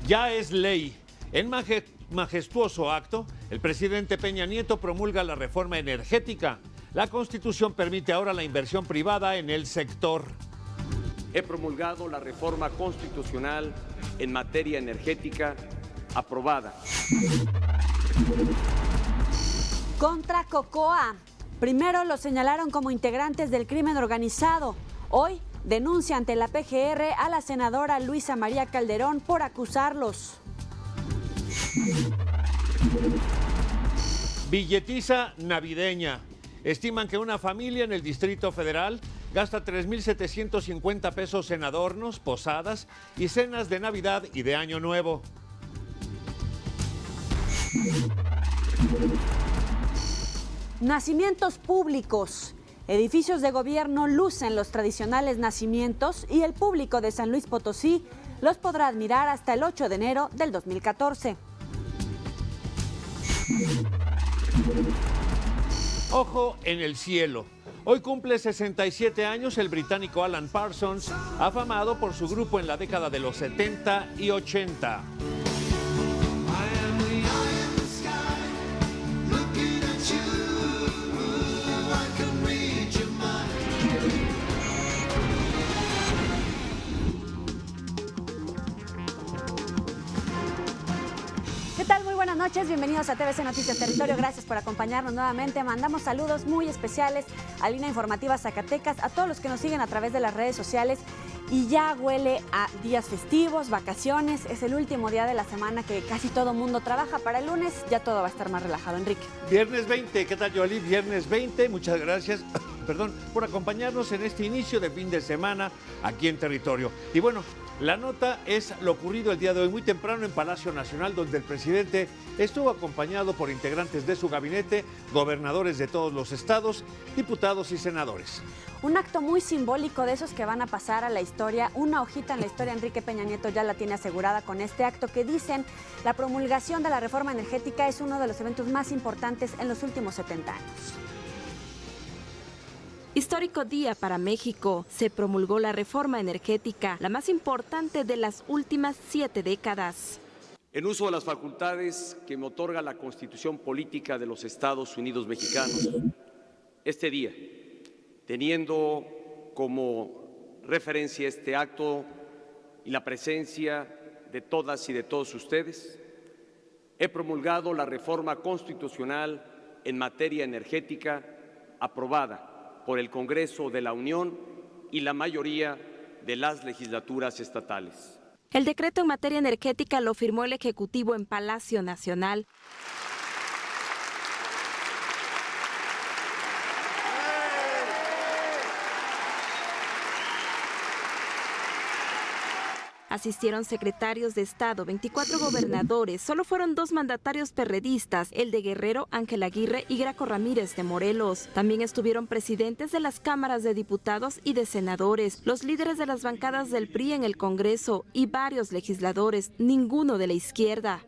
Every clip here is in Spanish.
Ya es ley. En majestuoso acto, el presidente Peña Nieto promulga la reforma energética. La Constitución permite ahora la inversión privada en el sector. He promulgado la reforma constitucional en materia energética aprobada. Contra Cocoa. Primero los señalaron como integrantes del crimen organizado. Hoy denuncia ante la PGR a la senadora Luisa María Calderón por acusarlos. Billetiza navideña. Estiman que una familia en el Distrito Federal gasta 3,750 pesos en adornos, posadas y cenas de Navidad y de Año Nuevo. Nacimientos públicos. Edificios de gobierno lucen los tradicionales nacimientos y el público de San Luis Potosí los podrá admirar hasta el 8 de enero del 2014. Ojo en el cielo. Hoy cumple 67 años el británico Alan Parsons, afamado por su grupo en la década de los 70 y 80. Buenas noches, bienvenidos a TVC Noticias Territorio, gracias por acompañarnos nuevamente. Mandamos saludos muy especiales a Línea Informativa Zacatecas, a todos los que nos siguen a través de las redes sociales. Y ya huele a días festivos, vacaciones, es el último día de la semana que casi todo mundo trabaja. Para el lunes ya todo va a estar más relajado, Enrique. Viernes 20, ¿qué tal, Jolie? Viernes 20, muchas gracias por acompañarnos en este inicio de fin de semana aquí en Territorio. Y bueno, la nota es lo ocurrido el día de hoy, muy temprano en Palacio Nacional, donde el presidente estuvo acompañado por integrantes de su gabinete, gobernadores de todos los estados, diputados y senadores. Un acto muy simbólico de esos que van a pasar a la historia. Una hojita en la historia, Enrique Peña Nieto ya la tiene asegurada con este acto que dicen la promulgación de la reforma energética es uno de los eventos más importantes en los últimos 70 años. Histórico día para México. Se promulgó la reforma energética, la más importante de las últimas 7 décadas. En uso de las facultades que me otorga la Constitución Política de los Estados Unidos Mexicanos, este día, teniendo como referencia este acto y la presencia de todas y de todos ustedes, he promulgado la reforma constitucional en materia energética aprobada por el Congreso de la Unión y la mayoría de las legislaturas estatales. El decreto en materia energética lo firmó el Ejecutivo en Palacio Nacional. Asistieron secretarios de Estado, 24 gobernadores, solo fueron 2 mandatarios perredistas, el de Guerrero, Ángel Aguirre y Graco Ramírez de Morelos. También estuvieron presidentes de las cámaras de diputados y de senadores, los líderes de las bancadas del PRI en el Congreso y varios legisladores, ninguno de la izquierda.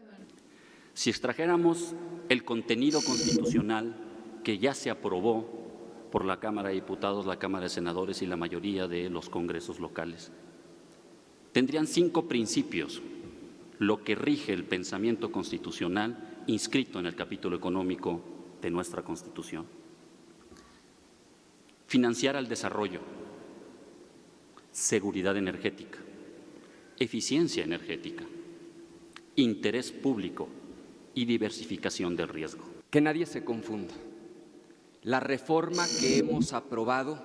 Si extrajéramos el contenido constitucional que ya se aprobó por la Cámara de Diputados, la Cámara de Senadores y la mayoría de los congresos locales, tendrían 5 principios, lo que rige el pensamiento constitucional inscrito en el capítulo económico de nuestra Constitución. Financiar al desarrollo, seguridad energética, eficiencia energética, interés público y diversificación del riesgo. Que nadie se confunda. La reforma que hemos aprobado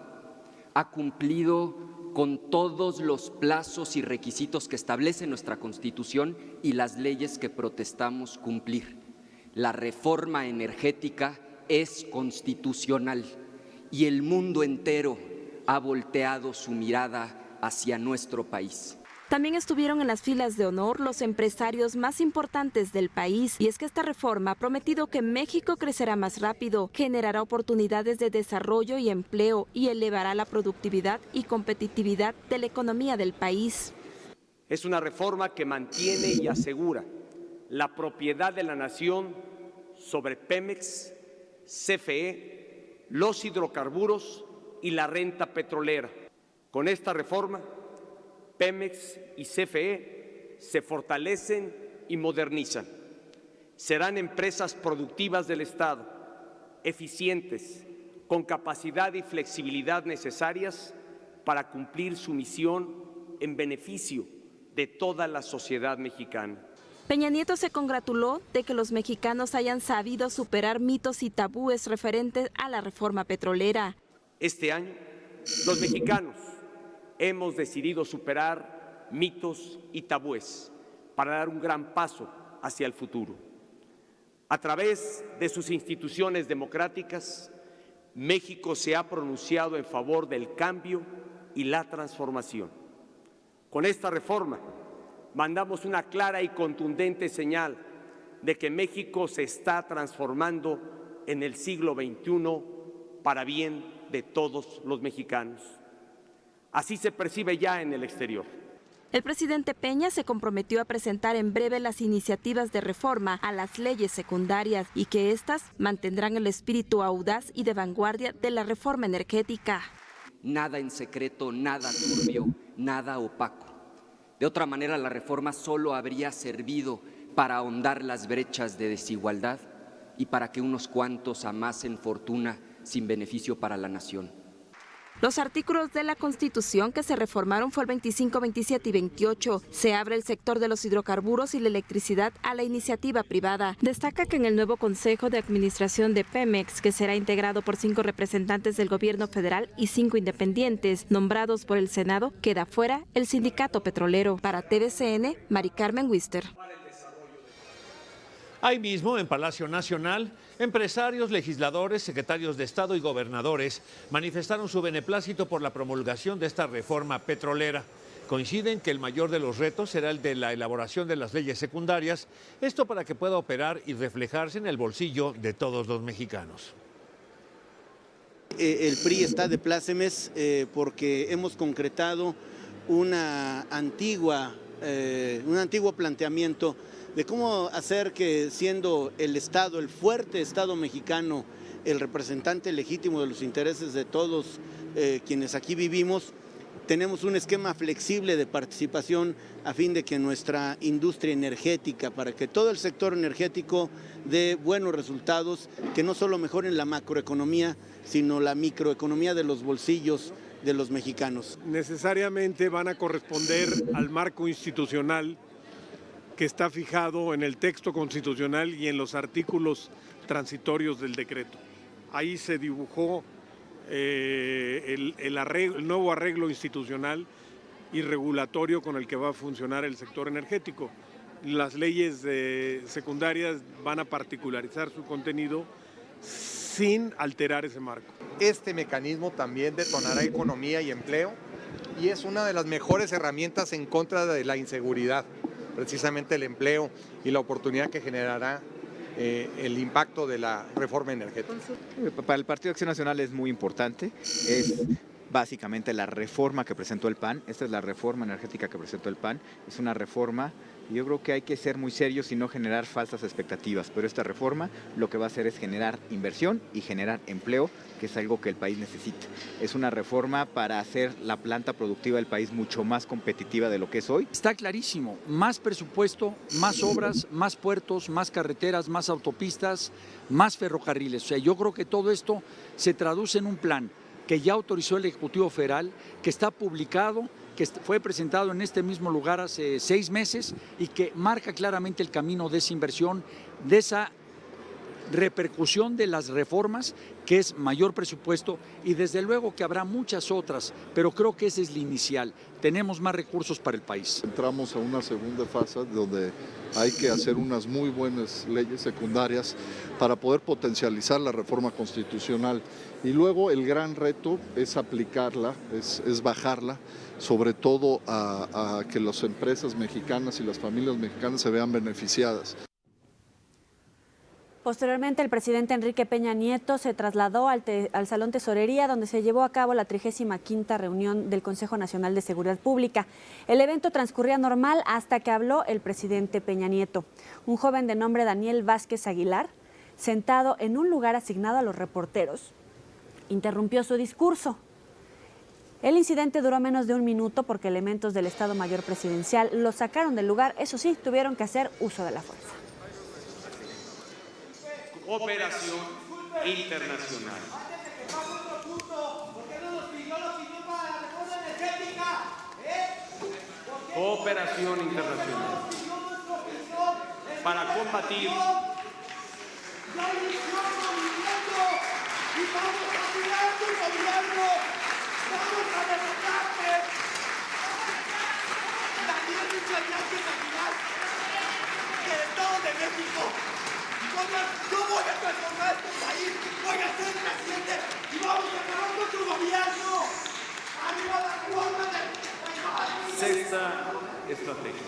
ha cumplido con todos los plazos y requisitos que establece nuestra Constitución y las leyes que protestamos cumplir. La reforma energética es constitucional y el mundo entero ha volteado su mirada hacia nuestro país. También estuvieron en las filas de honor los empresarios más importantes del país, y es que esta reforma ha prometido que México crecerá más rápido, generará oportunidades de desarrollo y empleo y elevará la productividad y competitividad de la economía del país. Es una reforma que mantiene y asegura la propiedad de la nación sobre Pemex, CFE, los hidrocarburos y la renta petrolera. Con esta reforma, Pemex y CFE se fortalecen y modernizan. Serán empresas productivas del Estado, eficientes, con capacidad y flexibilidad necesarias para cumplir su misión en beneficio de toda la sociedad mexicana. Peña Nieto se congratuló de que los mexicanos hayan sabido superar mitos y tabúes referentes a la reforma petrolera. Este año, los mexicanos hemos decidido superar mitos y tabúes para dar un gran paso hacia el futuro. A través de sus instituciones democráticas, México se ha pronunciado en favor del cambio y la transformación. Con esta reforma, mandamos una clara y contundente señal de que México se está transformando en el siglo XXI para bien de todos los mexicanos. Así se percibe ya en el exterior. El presidente Peña se comprometió a presentar en breve las iniciativas de reforma a las leyes secundarias y que éstas mantendrán el espíritu audaz y de vanguardia de la reforma energética. Nada en secreto, nada turbio, nada opaco. De otra manera, la reforma solo habría servido para ahondar las brechas de desigualdad y para que unos cuantos amasen fortuna sin beneficio para la nación. Los artículos de la Constitución que se reformaron fue el 25, 27 y 28. Se abre el sector de los hidrocarburos y la electricidad a la iniciativa privada. Destaca que en el nuevo Consejo de Administración de Pemex, que será integrado por 5 representantes del gobierno federal y 5 independientes nombrados por el Senado, queda fuera el sindicato petrolero. Para TVCN, Mari Carmen Wister. Ahí mismo, en Palacio Nacional, empresarios, legisladores, secretarios de Estado y gobernadores manifestaron su beneplácito por la promulgación de esta reforma petrolera. Coinciden que el mayor de los retos será el de la elaboración de las leyes secundarias, esto para que pueda operar y reflejarse en el bolsillo de todos los mexicanos. El PRI está de plácemes porque hemos concretado un antiguo planteamiento de cómo hacer que, siendo el Estado, el fuerte Estado mexicano, el representante legítimo de los intereses de todos quienes aquí vivimos, tenemos un esquema flexible de participación a fin de que nuestra industria energética, para que todo el sector energético dé buenos resultados, que no solo mejoren la macroeconomía, sino la microeconomía de los bolsillos de los mexicanos. Necesariamente van a corresponder al marco institucional que está fijado en el texto constitucional y en los artículos transitorios del decreto. Ahí se dibujó el nuevo arreglo institucional y regulatorio con el que va a funcionar el sector energético. Las leyes secundarias van a particularizar su contenido sin alterar ese marco. Este mecanismo también detonará economía y empleo y es una de las mejores herramientas en contra de la inseguridad, precisamente el empleo y la oportunidad que generará el impacto de la reforma energética. Para el Partido Acción Nacional es muy importante, es básicamente la reforma que presentó el PAN, esta es la reforma energética que presentó el PAN, es una reforma, y yo creo que hay que ser muy serios y no generar falsas expectativas, pero esta reforma lo que va a hacer es generar inversión y generar empleo, que es algo que el país necesita. Es una reforma para hacer la planta productiva del país mucho más competitiva de lo que es hoy. Está clarísimo, más presupuesto, más obras, más puertos, más carreteras, más autopistas, más ferrocarriles. O sea, yo creo que todo esto se traduce en un plan que ya autorizó el Ejecutivo Federal, que está publicado, que fue presentado en este mismo lugar hace 6 meses y que marca claramente el camino de esa inversión, de esa repercusión de las reformas, que es mayor presupuesto, y desde luego que habrá muchas otras, pero creo que ese es el inicial. Tenemos más recursos para el país. Entramos a una segunda fase donde hay que hacer unas muy buenas leyes secundarias para poder potencializar la reforma constitucional Y luego el gran reto es aplicarla, es bajarla, sobre todo a que las empresas mexicanas y las familias mexicanas se vean beneficiadas. Posteriormente, el presidente Enrique Peña Nieto se trasladó al Salón Tesorería, donde se llevó a cabo la 35ª reunión del Consejo Nacional de Seguridad Pública. El evento transcurría normal hasta que habló el presidente Peña Nieto. Un joven de nombre Daniel Vázquez Aguilar, sentado en un lugar asignado a los reporteros, interrumpió su discurso. El incidente duró menos de un minuto porque elementos del Estado Mayor Presidencial lo sacaron del lugar. Eso sí, tuvieron que hacer uso de la fuerza. Cooperación internacional. Cooperación internacional para combatir Yo voy a transformar este país, voy a ser presidente y vamos a acabar con tu gobierno. ¡Arriba la reforma del sexta estrategia!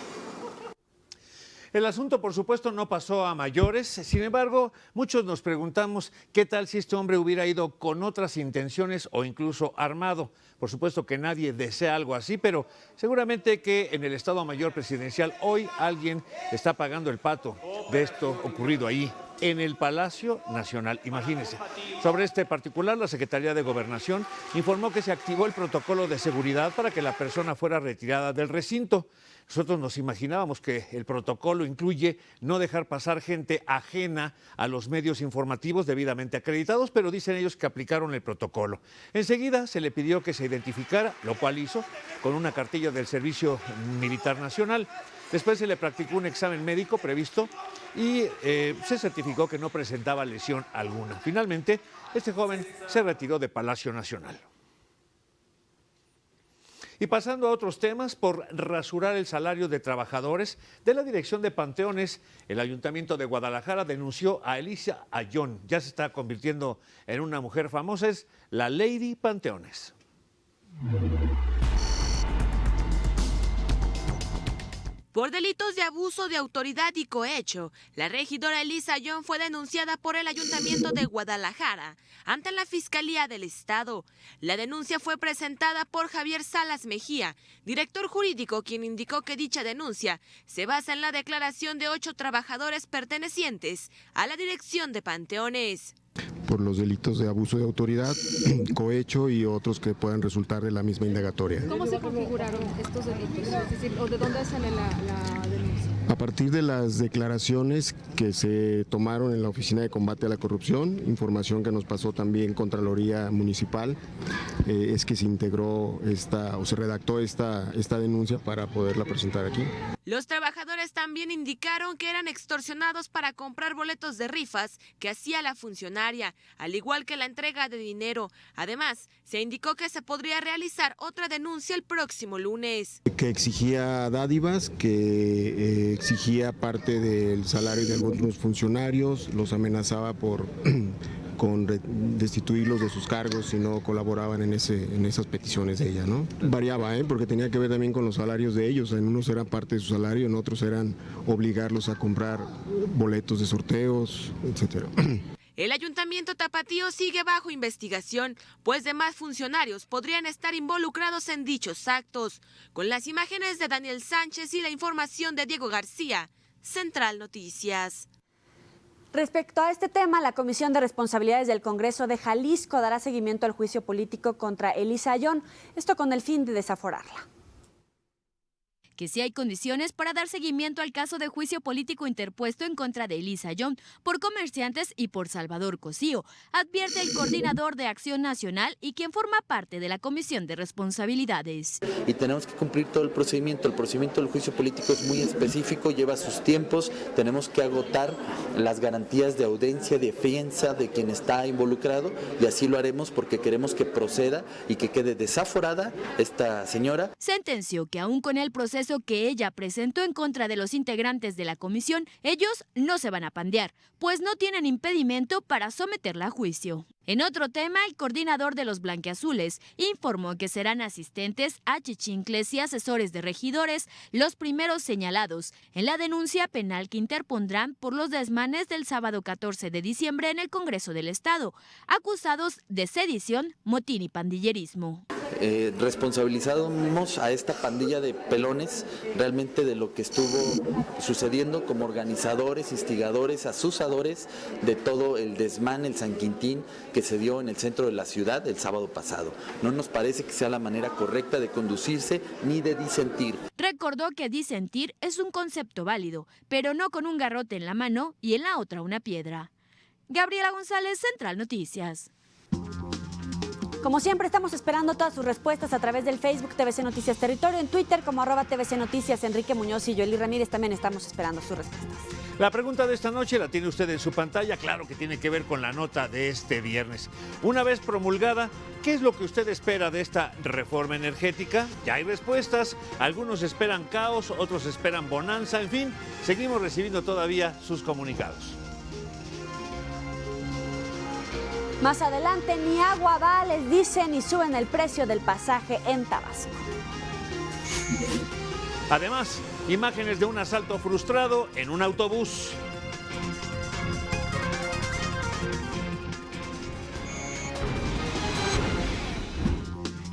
El asunto, por supuesto, no pasó a mayores. Sin embargo, muchos nos preguntamos qué tal si este hombre hubiera ido con otras intenciones o incluso armado. Por supuesto que nadie desea algo así, pero seguramente que en el Estado Mayor Presidencial hoy alguien está pagando el pato de esto ocurrido ahí en el Palacio Nacional. Imagínense. Sobre este particular, la Secretaría de Gobernación informó que se activó el protocolo de seguridad para que la persona fuera retirada del recinto. Nosotros nos imaginábamos que el protocolo incluye no dejar pasar gente ajena a los medios informativos debidamente acreditados, pero dicen ellos que aplicaron el protocolo. Enseguida se le pidió que se identificara, lo cual hizo con una cartilla del Servicio Militar Nacional. Después se le practicó un examen médico previsto y se certificó que no presentaba lesión alguna. Finalmente, este joven se retiró de Palacio Nacional. Y pasando a otros temas, por rasurar el salario de trabajadores de la Dirección de Panteones, el Ayuntamiento de Guadalajara denunció a Elisa Ayón. Ya se está convirtiendo en una mujer famosa, es la Lady Panteones. Por delitos de abuso de autoridad y cohecho, la regidora Elisa Ayón fue denunciada por el Ayuntamiento de Guadalajara ante la Fiscalía del Estado. La denuncia fue presentada por Javier Salas Mejía, director jurídico, quien indicó que dicha denuncia se basa en la declaración de 8 trabajadores pertenecientes a la Dirección de Panteones. Por los delitos de abuso de autoridad, cohecho y otros que puedan resultar de la misma indagatoria. ¿Cómo se configuraron estos delitos? Es decir, ¿o de dónde sale la denuncia? A partir de las declaraciones que se tomaron en la Oficina de Combate a la Corrupción, información que nos pasó también Contraloría Municipal, es que se integró se redactó esta denuncia para poderla presentar aquí. Los trabajadores también indicaron que eran extorsionados para comprar boletos de rifas que hacía la funcionaria, al igual que la entrega de dinero. Además, se indicó que se podría realizar otra denuncia el próximo lunes. Que exigía dádivas, que exigía parte del salario de algunos funcionarios, los amenazaba con destituirlos de sus cargos si no colaboraban en esas peticiones de ella, ¿no? Variaba, porque tenía que ver también con los salarios de ellos. En unos eran parte de su salario, en otros eran obligarlos a comprar boletos de sorteos, etcétera. El Ayuntamiento Tapatío sigue bajo investigación, pues demás funcionarios podrían estar involucrados en dichos actos. Con las imágenes de Daniel Sánchez y la información de Diego García, Central Noticias. Respecto a este tema, la Comisión de Responsabilidades del Congreso de Jalisco dará seguimiento al juicio político contra Elisa Ayón, esto con el fin de desaforarla. Que sí hay condiciones para dar seguimiento al caso de juicio político interpuesto en contra de Elisa Ayón por comerciantes y por Salvador Cosío, advierte el coordinador de Acción Nacional y quien forma parte de la Comisión de Responsabilidades. Y tenemos que cumplir todo el procedimiento del juicio político es muy específico, lleva sus tiempos, tenemos que agotar las garantías de audiencia, defensa de quien está involucrado y así lo haremos porque queremos que proceda y que quede desaforada esta señora. Sentenció que aún con el proceso que ella presentó en contra de los integrantes de la comisión, ellos no se van a pandear, pues no tienen impedimento para someterla a juicio. En otro tema, el coordinador de los blanquiazules informó que serán asistentes, achichincles y asesores de regidores los primeros señalados en la denuncia penal que interpondrán por los desmanes del sábado 14 de diciembre en el Congreso del Estado, acusados de sedición, motín y pandillerismo. Responsabilizamos a esta pandilla de pelones realmente de lo que estuvo sucediendo como organizadores, instigadores, asusadores de todo el desmán, el San Quintín que se dio en el centro de la ciudad el sábado pasado. No nos parece que sea la manera correcta de conducirse ni de disentir. Recordó que disentir es un concepto válido, pero no con un garrote en la mano y en la otra una piedra. Gabriela González, Central Noticias. Como siempre, estamos esperando todas sus respuestas a través del Facebook TVC Noticias Territorio, en Twitter como @TVC Noticias. Enrique Muñoz y Joely Ramírez también estamos esperando sus respuestas. La pregunta de esta noche la tiene usted en su pantalla, claro que tiene que ver con la nota de este viernes. Una vez promulgada, ¿qué es lo que usted espera de esta reforma energética? Ya hay respuestas, algunos esperan caos, otros esperan bonanza, en fin, seguimos recibiendo todavía sus comunicados. Más adelante, ni agua va, les dicen, y suben el precio del pasaje en Tabasco. Además, imágenes de un asalto frustrado en un autobús.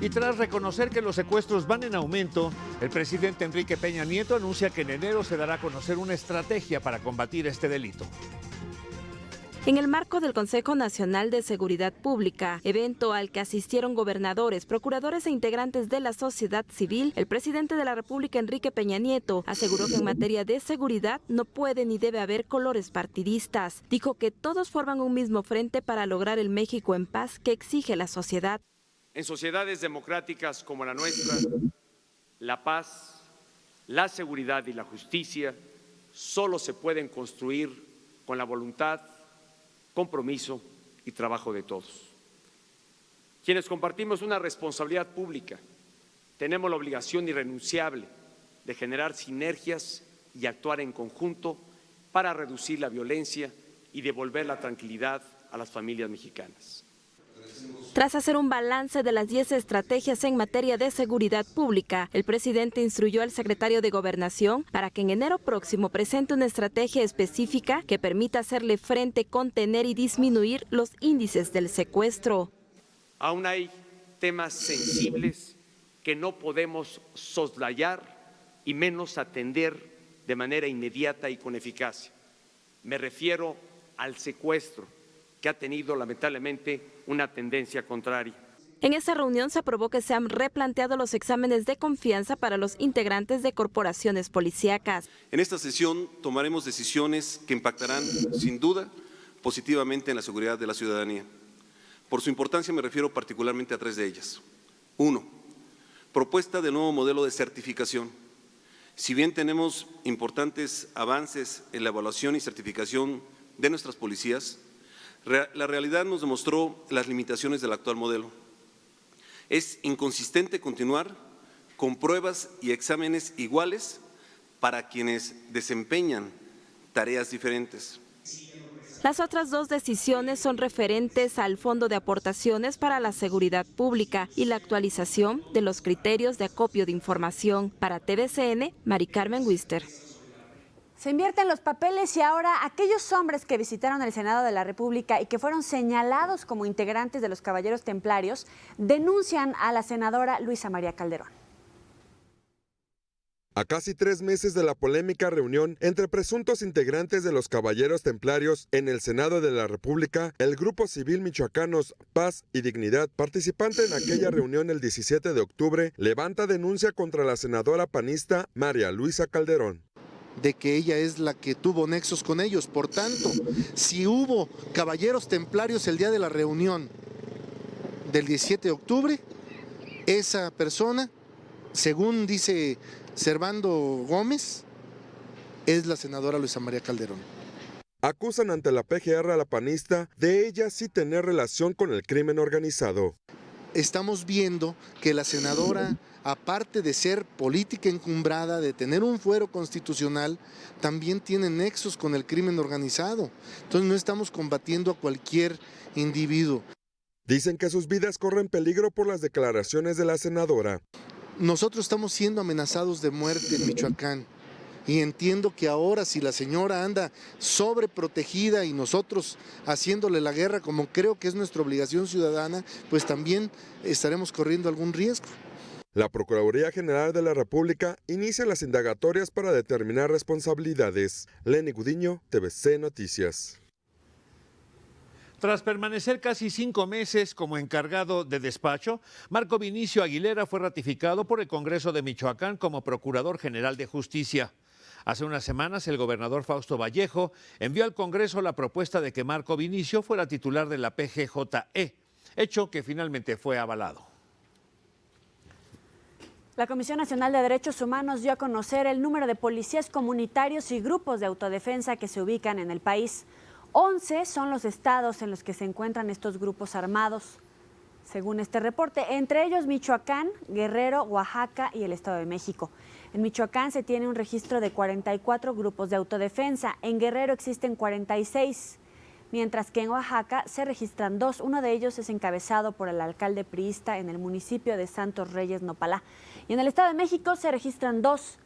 Y tras reconocer que los secuestros van en aumento, el presidente Enrique Peña Nieto anuncia que en enero se dará a conocer una estrategia para combatir este delito. En el marco del Consejo Nacional de Seguridad Pública, evento al que asistieron gobernadores, procuradores e integrantes de la sociedad civil, el presidente de la República, Enrique Peña Nieto, aseguró que en materia de seguridad no puede ni debe haber colores partidistas. Dijo que todos forman un mismo frente para lograr el México en paz que exige la sociedad. En sociedades democráticas como la nuestra, la paz, la seguridad y la justicia solo se pueden construir con la voluntad, compromiso y trabajo de todos. Quienes compartimos una responsabilidad pública, tenemos la obligación irrenunciable de generar sinergias y actuar en conjunto para reducir la violencia y devolver la tranquilidad a las familias mexicanas. Tras hacer un balance de las 10 estrategias en materia de seguridad pública, el presidente instruyó al secretario de Gobernación para que en enero próximo presente una estrategia específica que permita hacerle frente, contener y disminuir los índices del secuestro. Aún hay temas sensibles que no podemos soslayar y menos atender de manera inmediata y con eficacia. Me refiero al secuestro, que ha tenido lamentablemente una tendencia contraria. En esa reunión se aprobó que se han replanteado los exámenes de confianza para los integrantes de corporaciones policíacas. En esta sesión tomaremos decisiones que impactarán, sin duda, positivamente en la seguridad de la ciudadanía. Por su importancia me refiero particularmente a 3 de ellas. 1. Propuesta de nuevo modelo de certificación. Si bien tenemos importantes avances en la evaluación y certificación de nuestras policías, la realidad nos demostró las limitaciones del actual modelo. Es inconsistente continuar con pruebas y exámenes iguales para quienes desempeñan tareas diferentes. Las otras 2 decisiones son referentes al Fondo de Aportaciones para la Seguridad Pública y la actualización de los criterios de acopio de información. Para TVCN, Mari Carmen Wister. Se invierten los papeles y ahora aquellos hombres que visitaron el Senado de la República y que fueron señalados como integrantes de los Caballeros Templarios denuncian a la senadora Luisa María Calderón. A casi 3 meses de la polémica reunión entre presuntos integrantes de los Caballeros Templarios en el Senado de la República, el Grupo Civil Michoacanos Paz y Dignidad, participante en aquella reunión el 17 de octubre, levanta denuncia contra la senadora panista María Luisa Calderón. De que ella es la que tuvo nexos con ellos. Por tanto, si hubo caballeros templarios el día de la reunión del 17 de octubre, esa persona, según dice Servando Gómez, es la senadora Luisa María Calderón. Acusan ante la PGR a la panista de ella sí tener relación con el crimen organizado. Estamos viendo que la senadora, aparte de ser política encumbrada, de tener un fuero constitucional, también tiene nexos con el crimen organizado. Entonces no estamos combatiendo a cualquier individuo. Dicen que sus vidas corren peligro por las declaraciones de la senadora. Nosotros estamos siendo amenazados de muerte en Michoacán. Y entiendo que ahora, si la señora anda sobreprotegida y nosotros haciéndole la guerra, como creo que es nuestra obligación ciudadana, pues también estaremos corriendo algún riesgo. La Procuraduría General de la República inicia las indagatorias para determinar responsabilidades. Lenny Gudiño, TVC Noticias. Tras permanecer casi 5 meses como encargado de despacho, Marco Vinicio Aguilera fue ratificado por el Congreso de Michoacán como Procurador General de Justicia. Hace unas semanas, el gobernador Fausto Vallejo envió al Congreso la propuesta de que Marco Vinicio fuera titular de la PGJE, hecho que finalmente fue avalado. La Comisión Nacional de Derechos Humanos dio a conocer el número de policías comunitarios y grupos de autodefensa que se ubican en el país. 11 son los estados en los que se encuentran estos grupos armados, según este reporte, entre ellos Michoacán, Guerrero, Oaxaca y el Estado de México. En Michoacán se tiene un registro de 44 grupos de autodefensa, en Guerrero existen 46, mientras que en Oaxaca se registran 2, uno de ellos es encabezado por el alcalde priista en el municipio de Santos Reyes, Nopalá. Y en el Estado de México se registran 2.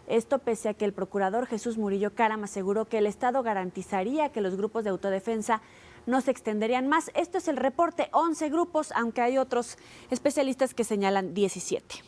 Esto pese a que el procurador Jesús Murillo Caram aseguró que el Estado garantizaría que los grupos de autodefensa no se extenderían más. Esto es el reporte, 11 grupos, aunque hay otros especialistas que señalan 17.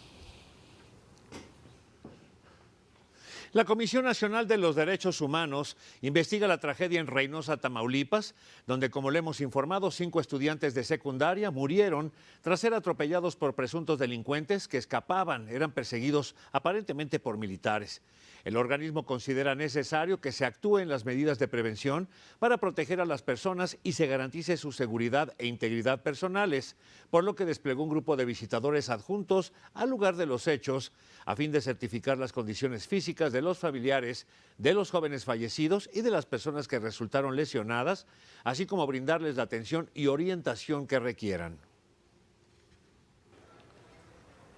La Comisión Nacional de los Derechos Humanos investiga la tragedia en Reynosa, Tamaulipas, donde, como le hemos informado, 5 estudiantes de secundaria murieron tras ser atropellados por presuntos delincuentes que escapaban, eran perseguidos aparentemente por militares. El organismo considera necesario que se actúen las medidas de prevención para proteger a las personas y se garantice su seguridad e integridad personales, por lo que desplegó un grupo de visitadores adjuntos al lugar de los hechos a fin de certificar las condiciones físicas de los familiares de los jóvenes fallecidos y de las personas que resultaron lesionadas, así como brindarles la atención y orientación que requieran.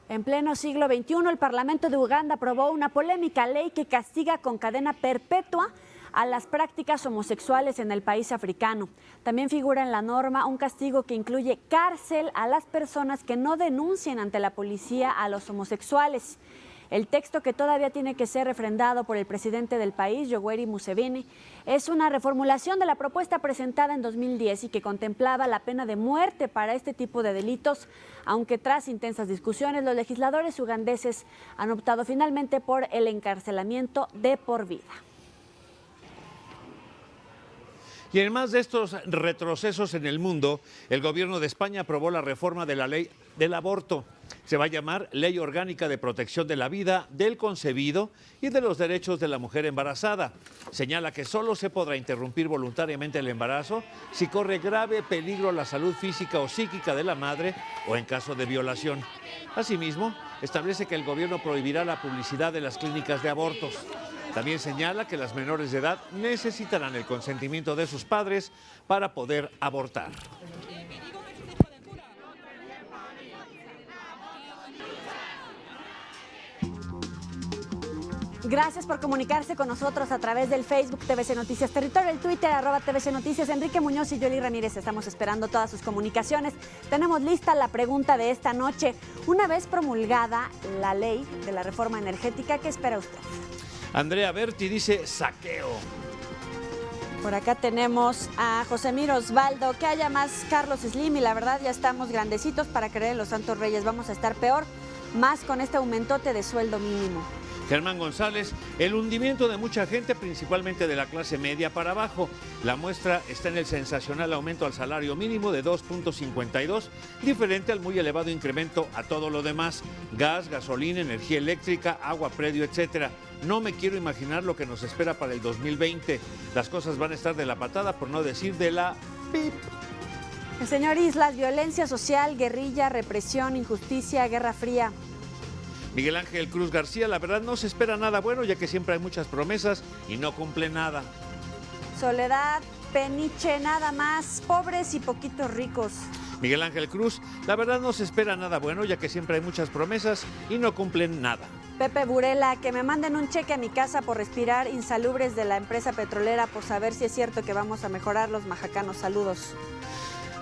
En pleno siglo XXI, el Parlamento de Uganda aprobó una polémica ley que castiga con cadena perpetua a las prácticas homosexuales en el país africano. También figura en la norma un castigo que incluye cárcel a las personas que no denuncien ante la policía a los homosexuales. El texto, que todavía tiene que ser refrendado por el presidente del país, Yoweri Museveni, es una reformulación de la propuesta presentada en 2010 y que contemplaba la pena de muerte para este tipo de delitos, aunque tras intensas discusiones, los legisladores ugandeses han optado finalmente por el encarcelamiento de por vida. Y en más de estos retrocesos en el mundo, el gobierno de España aprobó la reforma de la ley del aborto. Se va a llamar Ley Orgánica de Protección de la Vida, del Concebido y de los Derechos de la Mujer Embarazada. Señala que solo se podrá interrumpir voluntariamente el embarazo si corre grave peligro a la salud física o psíquica de la madre o en caso de violación. Asimismo, establece que el gobierno prohibirá la publicidad de las clínicas de abortos. También señala que las menores de edad necesitarán el consentimiento de sus padres para poder abortar. Gracias por comunicarse con nosotros a través del Facebook TVC Noticias Territorio, el Twitter @TVC Noticias. Enrique Muñoz y Yoli Ramírez estamos esperando todas sus comunicaciones. Tenemos lista la pregunta de esta noche. Una vez promulgada la ley de la reforma energética, ¿qué espera usted? Andrea Berti dice saqueo. Por acá tenemos a Josemiro Osvaldo, que haya más Carlos Slim, y la verdad ya estamos grandecitos para creer en los Santos Reyes. Vamos a estar peor, más con este aumentote de sueldo mínimo. Germán González, el hundimiento de mucha gente, principalmente de la clase media para abajo. La muestra está en el sensacional aumento al salario mínimo de 2.52, diferente al muy elevado incremento a todo lo demás: gas, gasolina, energía eléctrica, agua, predio, etcétera. No me quiero imaginar lo que nos espera para el 2020. Las cosas van a estar de la patada, por no decir de la pip. El señor Islas, violencia social, guerrilla, represión, injusticia, guerra fría. Miguel Ángel Cruz García, la verdad no se espera nada bueno, ya que siempre hay muchas promesas y no cumple nada. Soledad Peniche, nada más, pobres y poquitos ricos. Miguel Ángel Cruz, la verdad no se espera nada bueno, ya que siempre hay muchas promesas y no cumplen nada. Pepe Burela, que me manden un cheque a mi casa por respirar insalubres de la empresa petrolera, por saber si es cierto que vamos a mejorar los majacanos. Saludos.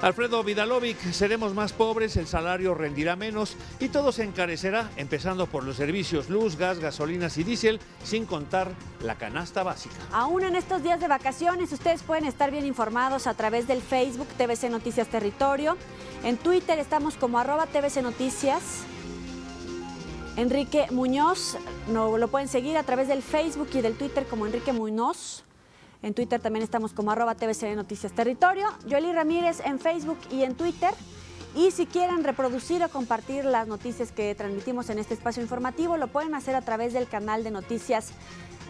Alfredo Vidalovic, seremos más pobres, el salario rendirá menos y todo se encarecerá, empezando por los servicios, luz, gas, gasolinas y diésel, sin contar la canasta básica. Aún en estos días de vacaciones, ustedes pueden estar bien informados a través del Facebook TVC Noticias Territorio. En Twitter estamos como @TVC Noticias. Enrique Muñoz, lo pueden seguir a través del Facebook y del Twitter como Enrique Muñoz. En Twitter también estamos como @TVC Noticias Territorio. Yoeli Ramírez en Facebook y en Twitter. Y si quieren reproducir o compartir las noticias que transmitimos en este espacio informativo, lo pueden hacer a través del canal de noticias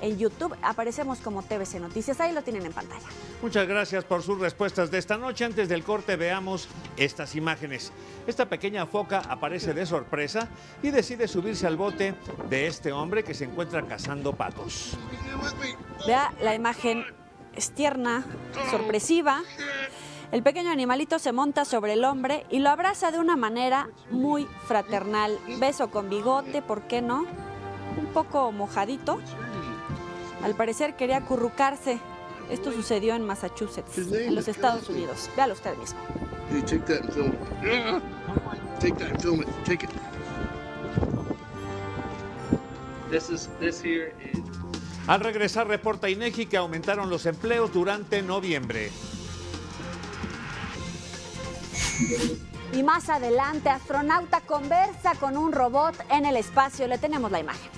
en YouTube. Aparecemos como TVC Noticias, ahí lo tienen en pantalla. Muchas gracias por sus respuestas de esta noche. Antes del corte veamos estas imágenes. Esta pequeña foca aparece de sorpresa y decide subirse al bote de este hombre que se encuentra cazando patos. Vea la imagen, es tierna, sorpresiva. El pequeño animalito se monta sobre el hombre y lo abraza de una manera muy fraternal. Beso con bigote, ¿por qué no? Un poco mojadito. Al parecer quería acurrucarse. Esto sucedió en Massachusetts, en los Estados Unidos. Véalo usted mismo. Al regresar, reporta INEGI que aumentaron los empleos durante noviembre. Y más adelante, astronauta conversa con un robot en el espacio. Le tenemos la imagen.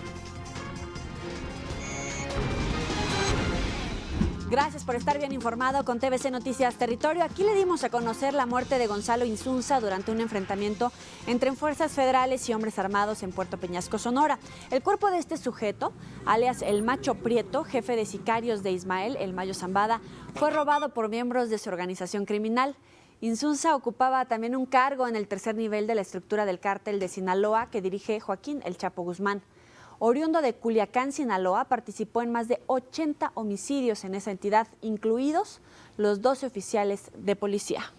Gracias por estar bien informado con TVC Noticias Territorio. Aquí le dimos a conocer la muerte de Gonzalo Insunza durante un enfrentamiento entre fuerzas federales y hombres armados en Puerto Peñasco, Sonora. El cuerpo de este sujeto, alias el Macho Prieto, jefe de sicarios de Ismael, el Mayo Zambada, fue robado por miembros de su organización criminal. Insunza ocupaba también un cargo en el tercer nivel de la estructura del cártel de Sinaloa que dirige Joaquín El Chapo Guzmán. Oriundo de Culiacán, Sinaloa, participó en más de 80 homicidios en esa entidad, incluidos los 12 oficiales de policía.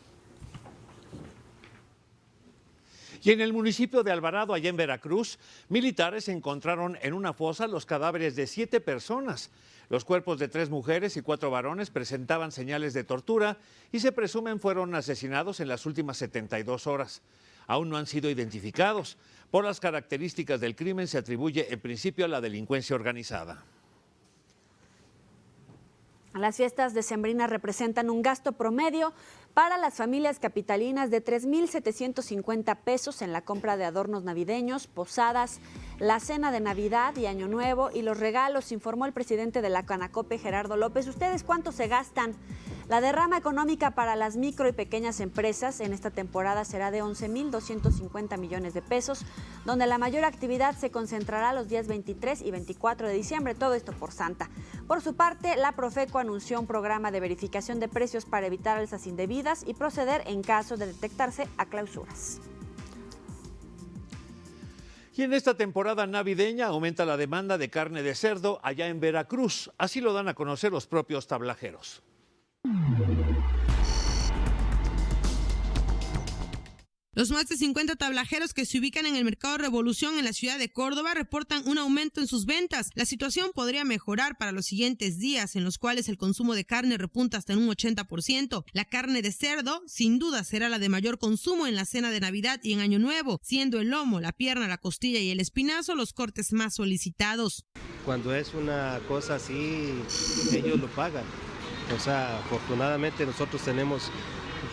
Y en el municipio de Alvarado, allá en Veracruz, militares encontraron en una fosa los cadáveres de 7 personas. Los cuerpos de 3 mujeres y 4 varones presentaban señales de tortura y se presumen fueron asesinados en las últimas 72 horas. Aún no han sido identificados. Por las características del crimen se atribuye en principio a la delincuencia organizada. Las fiestas decembrinas representan un gasto promedio para las familias capitalinas de 3,750 pesos en la compra de adornos navideños, posadas, la cena de Navidad y Año Nuevo y los regalos, informó el presidente de la Canacope, Gerardo López. ¿Ustedes cuánto se gastan? La derrama económica para las micro y pequeñas empresas en esta temporada será de 11,250 millones de pesos, donde la mayor actividad se concentrará los días 23 y 24 de diciembre, todo esto por Santa. Por su parte, la Profeco anunció un programa de verificación de precios para evitar alzas indebidas y proceder en caso de detectarse a clausuras. Y en esta temporada navideña aumenta la demanda de carne de cerdo allá en Veracruz. Así lo dan a conocer los propios tablajeros. Los más de 50 tablajeros que se ubican en el Mercado Revolución en la ciudad de Córdoba reportan un aumento en sus ventas. La situación podría mejorar para los siguientes días, en los cuales el consumo de carne repunta hasta en un 80%. La carne de cerdo, sin duda, será la de mayor consumo en la cena de Navidad y en Año Nuevo, siendo el lomo, la pierna, la costilla y el espinazo los cortes más solicitados. Cuando es una cosa así, ellos lo pagan. O sea, afortunadamente nosotros tenemos,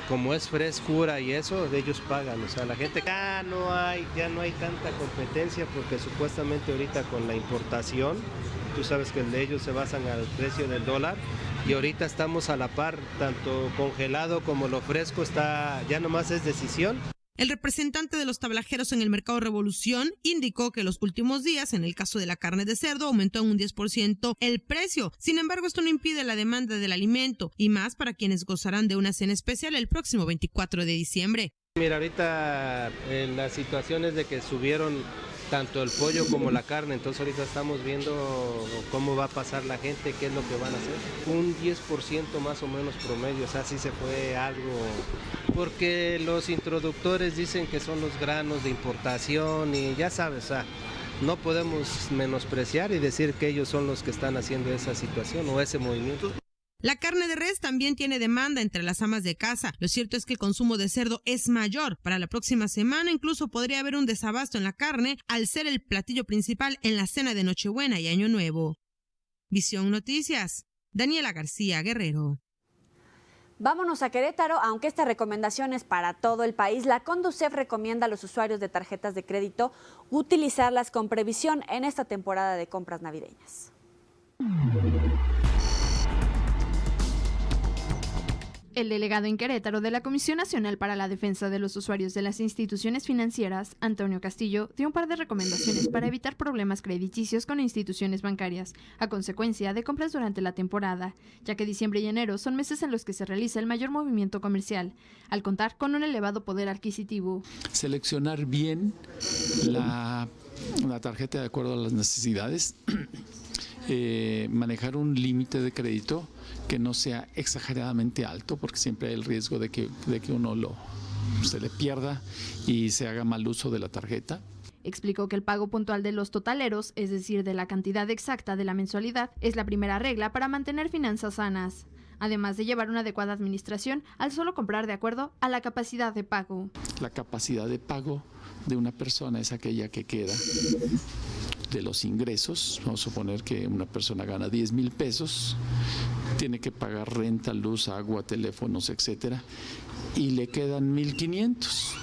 como es frescura y eso, ellos pagan. O sea, la gente ya no hay tanta competencia porque supuestamente ahorita con la importación, tú sabes que el de ellos se basan al precio del dólar y ahorita estamos a la par, tanto congelado como lo fresco está, ya nomás es decisión. El representante de los tablajeros en el Mercado Revolución indicó que los últimos días, en el caso de la carne de cerdo, aumentó en un 10% el precio. Sin embargo, esto no impide la demanda del alimento, y más para quienes gozarán de una cena especial el próximo 24 de diciembre. Mira, ahorita la situación es de que subieron tanto el pollo como la carne, entonces ahorita estamos viendo cómo va a pasar la gente, qué es lo que van a hacer. Un 10% más o menos promedio, o sea, sí se fue algo, porque los introductores dicen que son los granos de importación y ya sabes, o sea, no podemos menospreciar y decir que ellos son los que están haciendo esa situación o ese movimiento. La carne de res también tiene demanda entre las amas de casa. Lo cierto es que el consumo de cerdo es mayor. Para la próxima semana incluso podría haber un desabasto en la carne al ser el platillo principal en la cena de Nochebuena y Año Nuevo. Visión Noticias, Daniela García Guerrero. Vámonos a Querétaro, aunque esta recomendación es para todo el país. La Conducef recomienda a los usuarios de tarjetas de crédito utilizarlas con previsión en esta temporada de compras navideñas. El delegado en Querétaro de la Comisión Nacional para la Defensa de los Usuarios de las Instituciones Financieras, Antonio Castillo, dio un par de recomendaciones para evitar problemas crediticios con instituciones bancarias, a consecuencia de compras durante la temporada, ya que diciembre y enero son meses en los que se realiza el mayor movimiento comercial, al contar con un elevado poder adquisitivo. Seleccionar bien la tarjeta de acuerdo a las necesidades, manejar un límite de crédito que no sea exageradamente alto, porque siempre hay el riesgo de que uno se le pierda y se haga mal uso de la tarjeta. Explicó que el pago puntual de los totaleros, es decir, de la cantidad exacta de la mensualidad, es la primera regla para mantener finanzas sanas, además de llevar una adecuada administración al solo comprar de acuerdo a la capacidad de pago. La capacidad de pago de una persona es aquella que queda de los ingresos. Vamos a suponer que una persona gana 10,000 pesos, tiene que pagar renta, luz, agua, teléfonos, etcétera, y le quedan 1,500.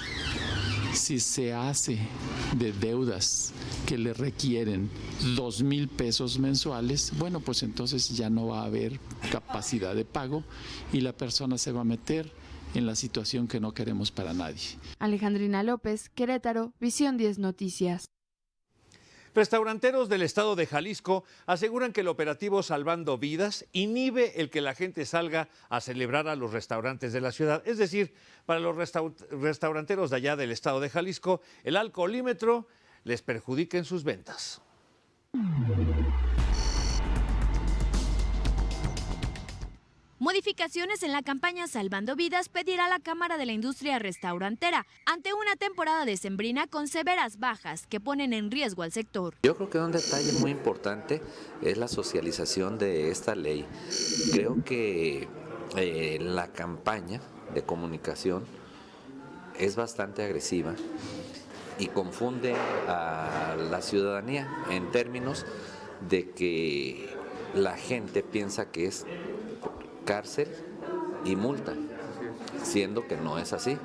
Si se hace de deudas que le requieren 2,000 pesos mensuales, bueno, pues entonces ya no va a haber capacidad de pago y la persona se va a meter en la situación que no queremos para nadie. Alejandrina López, Querétaro, Visión 10 Noticias. Restauranteros del estado de Jalisco aseguran que el operativo Salvando Vidas inhibe el que la gente salga a celebrar a los restaurantes de la ciudad. Es decir, para los restauranteros de allá del estado de Jalisco, el alcoholímetro les perjudica en sus ventas. Modificaciones en la campaña Salvando Vidas pedirá la Cámara de la Industria Restaurantera ante una temporada decembrina con severas bajas que ponen en riesgo al sector. Yo creo que un detalle muy importante es la socialización de esta ley. Creo que la campaña de comunicación es bastante agresiva y confunde a la ciudadanía en términos de que la gente piensa que es cárcel y multa, siendo que no es así.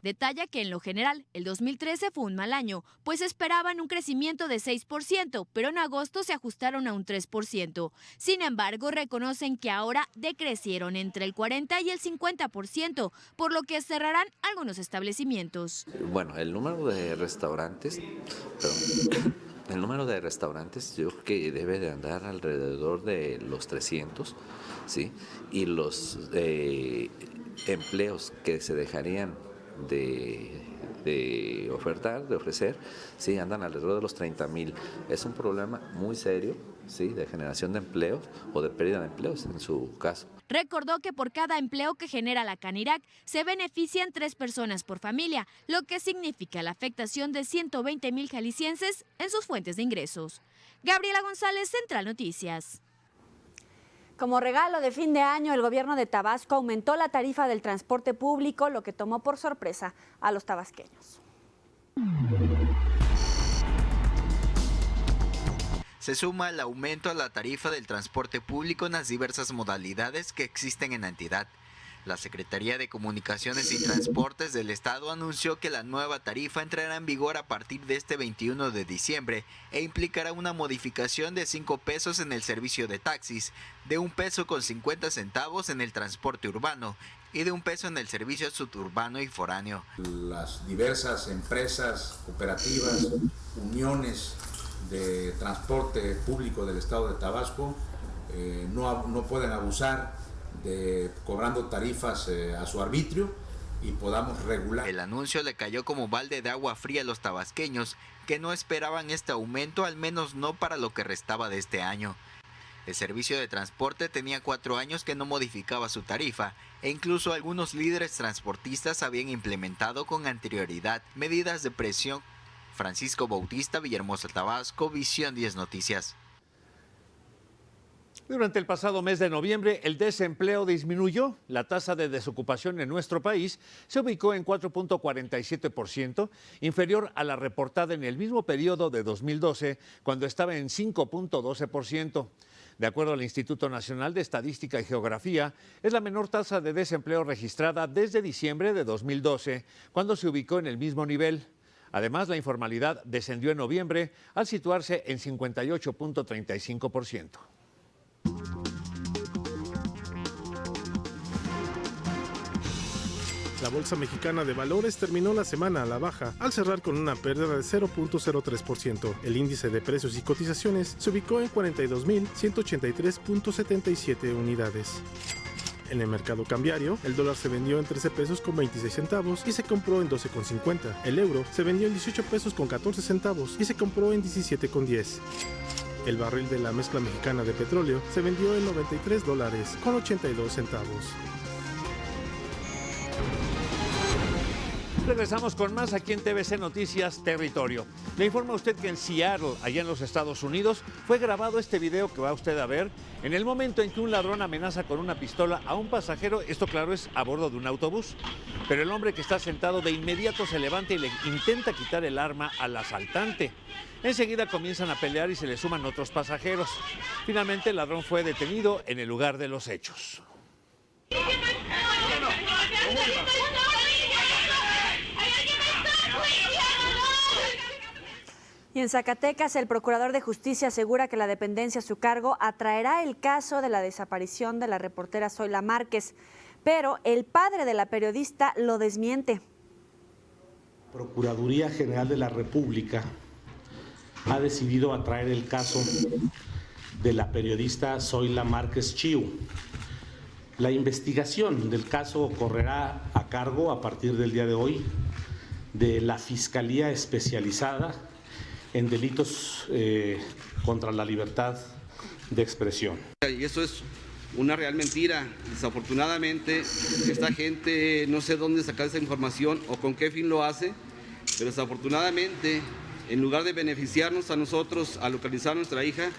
Detalla que en lo general el 2013 fue un mal año, pues esperaban un crecimiento de 6%, pero en agosto se ajustaron a un 3%. Sin embargo, reconocen que ahora decrecieron entre el 40 y el 50%, por lo que cerrarán algunos establecimientos. Bueno, el número de restaurantes, yo creo que debe de andar alrededor de los 300, ¿sí? Y los empleos que se dejarían de ofrecer, sí, andan alrededor de los 30,000. Es un problema muy serio, sí, de generación de empleos o de pérdida de empleos en su caso. Recordó que por cada empleo que genera la Canirac se benefician 3 personas por familia, lo que significa la afectación de 120,000 jaliscienses en sus fuentes de ingresos. Gabriela González, Central Noticias. Como regalo de fin de año, el gobierno de Tabasco aumentó la tarifa del transporte público, lo que tomó por sorpresa a los tabasqueños. Se suma el aumento a la tarifa del transporte público en las diversas modalidades que existen en la entidad. La Secretaría de Comunicaciones y Transportes del Estado anunció que la nueva tarifa entrará en vigor a partir de este 21 de diciembre e implicará una modificación de 5 pesos en el servicio de taxis, de 1 peso con 50 centavos en el transporte urbano y de 1 peso en el servicio suburbano y foráneo. Las diversas empresas, cooperativas, uniones de transporte público del Estado de Tabasco no pueden abusar cobrando tarifas a su arbitrio y podamos regular. El anuncio le cayó como balde de agua fría a los tabasqueños que no esperaban este aumento, al menos no para lo que restaba de este año. El servicio de transporte tenía 4 años que no modificaba su tarifa e incluso algunos líderes transportistas habían implementado con anterioridad medidas de presión. Francisco Bautista, Villahermosa, Tabasco, Visión 10 Noticias. Durante el pasado mes de noviembre, el desempleo disminuyó. La tasa de desocupación en nuestro país se ubicó en 4.47%, inferior a la reportada en el mismo periodo de 2012, cuando estaba en 5.12%. De acuerdo al Instituto Nacional de Estadística y Geografía, es la menor tasa de desempleo registrada desde diciembre de 2012, cuando se ubicó en el mismo nivel. Además, la informalidad descendió en noviembre al situarse en 58.35%. La Bolsa Mexicana de Valores terminó la semana a la baja, al cerrar con una pérdida de 0.03%. El índice de precios y cotizaciones se ubicó en 42.183.77 unidades. En el mercado cambiario, el dólar se vendió en 13 pesos con 26 centavos y se compró en 12,50. El euro se vendió en 18 pesos con 14 centavos y se compró en 17,10. El barril de la mezcla mexicana de petróleo se vendió en $93 con 82 centavos. Regresamos con más aquí en TVC Noticias Territorio. Le informa a usted que en Seattle, allá en los Estados Unidos, fue grabado este video que va usted a ver en el momento en que un ladrón amenaza con una pistola a un pasajero. Esto, claro, es a bordo de un autobús. Pero el hombre que está sentado de inmediato se levanta y le intenta quitar el arma al asaltante. Enseguida comienzan a pelear y se le suman otros pasajeros. Finalmente, el ladrón fue detenido en el lugar de los hechos. Y en Zacatecas, el procurador de justicia asegura que la dependencia a su cargo atraerá el caso de la desaparición de la reportera Zoila Márquez, pero el padre de la periodista lo desmiente. Procuraduría General de la República ha decidido atraer el caso de la periodista Zoila Márquez Chiu. La investigación del caso correrá a cargo, a partir del día de hoy, de la Fiscalía Especializada en Delitos contra la Libertad de Expresión. Y eso es una real mentira. Desafortunadamente, esta gente no sé dónde sacar esa información o con qué fin lo hace, pero desafortunadamente, en lugar de beneficiarnos a nosotros, a localizar a nuestra hija,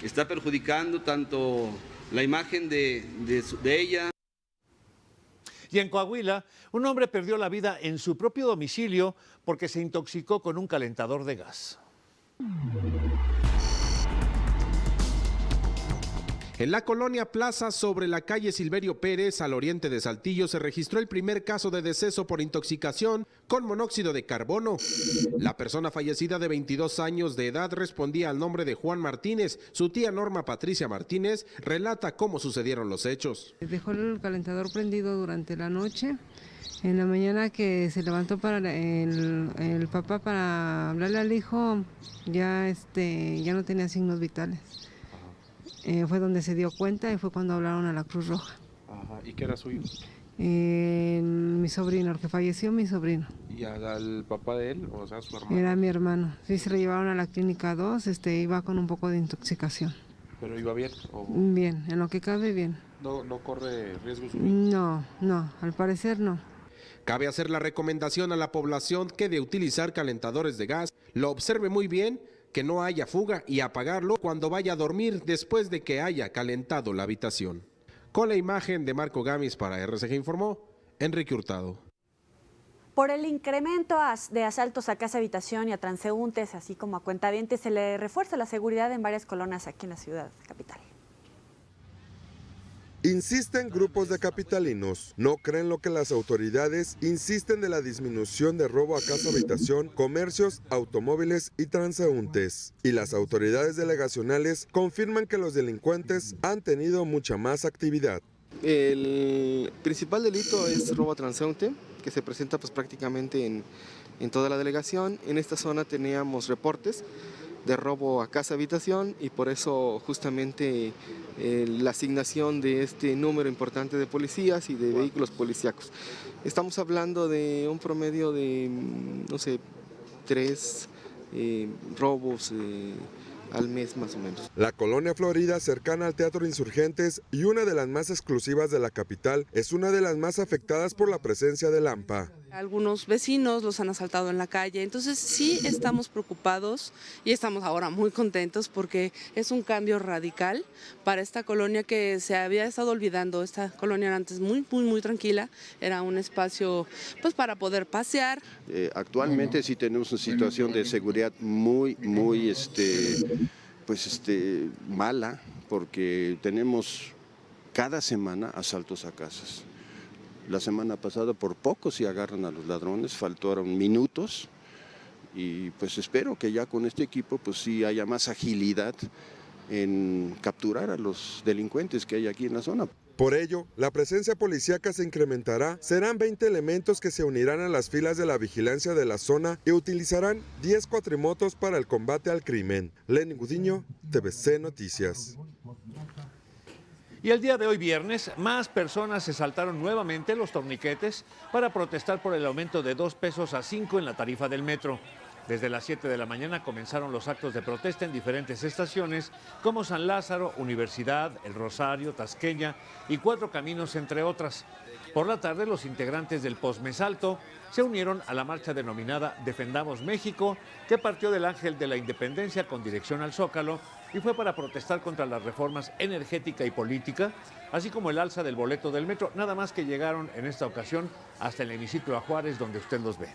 está perjudicando tanto la imagen de ella. Y en Coahuila, un hombre perdió la vida en su propio domicilio porque se intoxicó con un calentador de gas. En la colonia Plaza, sobre la calle Silverio Pérez, al oriente de Saltillo, se registró el primer caso de deceso por intoxicación con monóxido de carbono. La persona fallecida, de 22 años de edad, respondía al nombre de Juan Martínez. Su tía Norma Patricia Martínez relata cómo sucedieron los hechos. Dejó el calentador prendido durante la noche. En la mañana que se levantó para el papá para hablarle al hijo, ya no tenía signos vitales. Fue donde se dio cuenta y fue cuando hablaron a la Cruz Roja. Ajá. ¿Y qué era su hijo? Mi sobrino, el que falleció, mi sobrino. ¿Y al papá de él, o sea, su hermano? Era mi hermano. Sí, se lo llevaron a la clínica 2, iba con un poco de intoxicación. ¿Pero iba bien? ¿O? Bien, en lo que cabe, bien. ¿No corre riesgo su vida? No, al parecer no. Cabe hacer la recomendación a la población que de utilizar calentadores de gas, lo observe muy bien, que no haya fuga y apagarlo cuando vaya a dormir después de que haya calentado la habitación. Con la imagen de Marco Gamis para RCG informó Enrique Hurtado. Por el incremento de asaltos a casa habitación y a transeúntes, así como a cuentavientes, se le refuerza la seguridad en varias colonias aquí en la ciudad capital. Insisten grupos de capitalinos, no creen lo que las autoridades insisten de la disminución de robo a casa habitación, comercios, automóviles y transeúntes. Y las autoridades delegacionales confirman que los delincuentes han tenido mucha más actividad. El principal delito es robo a transeúnte, que se presenta pues prácticamente en toda la delegación. En esta zona teníamos reportes de robo a casa habitación y por eso justamente la asignación de este número importante de policías y de vehículos policíacos. Estamos hablando de un promedio de, 3 robos al mes más o menos. La colonia Florida, cercana al Teatro Insurgentes y una de las más exclusivas de la capital, es una de las más afectadas por la presencia del AMPA. Algunos vecinos los han asaltado en la calle, entonces sí estamos preocupados y estamos ahora muy contentos porque es un cambio radical para esta colonia que se había estado olvidando. Esta colonia era antes muy tranquila, era un espacio pues para poder pasear. Actualmente sí tenemos una situación de seguridad muy mala, porque tenemos cada semana asaltos a casas. La semana pasada por poco sí agarran a los ladrones, faltaron minutos y pues espero que ya con este equipo pues sí haya más agilidad en capturar a los delincuentes que hay aquí en la zona. Por ello, la presencia policíaca se incrementará. Serán 20 elementos que se unirán a las filas de la vigilancia de la zona y utilizarán 10 cuatrimotos para el combate al crimen. Lenin Gudiño, TVC Noticias. Y el día de hoy viernes, más personas se saltaron nuevamente los torniquetes para protestar por el aumento de 2 pesos a 5 en la tarifa del metro. Desde las 7 de la mañana comenzaron los actos de protesta en diferentes estaciones como San Lázaro, Universidad, El Rosario, Tasqueña y Cuatro Caminos, entre otras. Por la tarde, los integrantes del Postmesalto se unieron a la marcha denominada Defendamos México, que partió del Ángel de la Independencia con dirección al Zócalo y fue para protestar contra las reformas energética y política, así como el alza del boleto del metro, nada más que llegaron en esta ocasión hasta el hemiciclo a Juárez, donde usted los ve.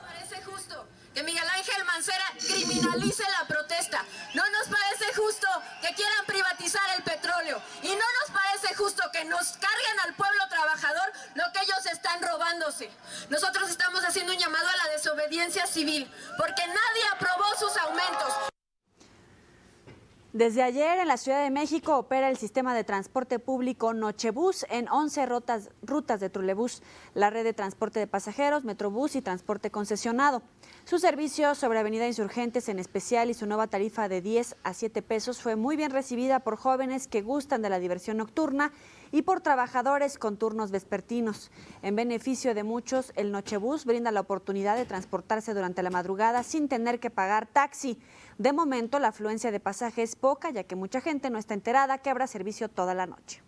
Parece justo que Miguel Ángel Mancera criminalice la protesta. No nos parece justo que quieran privatizar el petróleo y no nos parece justo que nos carguen al pueblo trabajador lo que ellos están robándose. Nosotros estamos haciendo un llamado a la desobediencia civil porque nadie aprobó sus aumentos. Desde ayer en la Ciudad de México opera el sistema de transporte público Nochebús en 11 rutas de trolebús, la red de transporte de pasajeros, Metrobús y transporte concesionado. Su servicio sobre Avenida Insurgentes en especial y su nueva tarifa de 10 a 7 pesos fue muy bien recibida por jóvenes que gustan de la diversión nocturna y por trabajadores con turnos vespertinos. En beneficio de muchos, el Nochebús brinda la oportunidad de transportarse durante la madrugada sin tener que pagar taxi. De momento, la afluencia de pasajes es poca, ya que mucha gente no está enterada que habrá servicio toda la noche.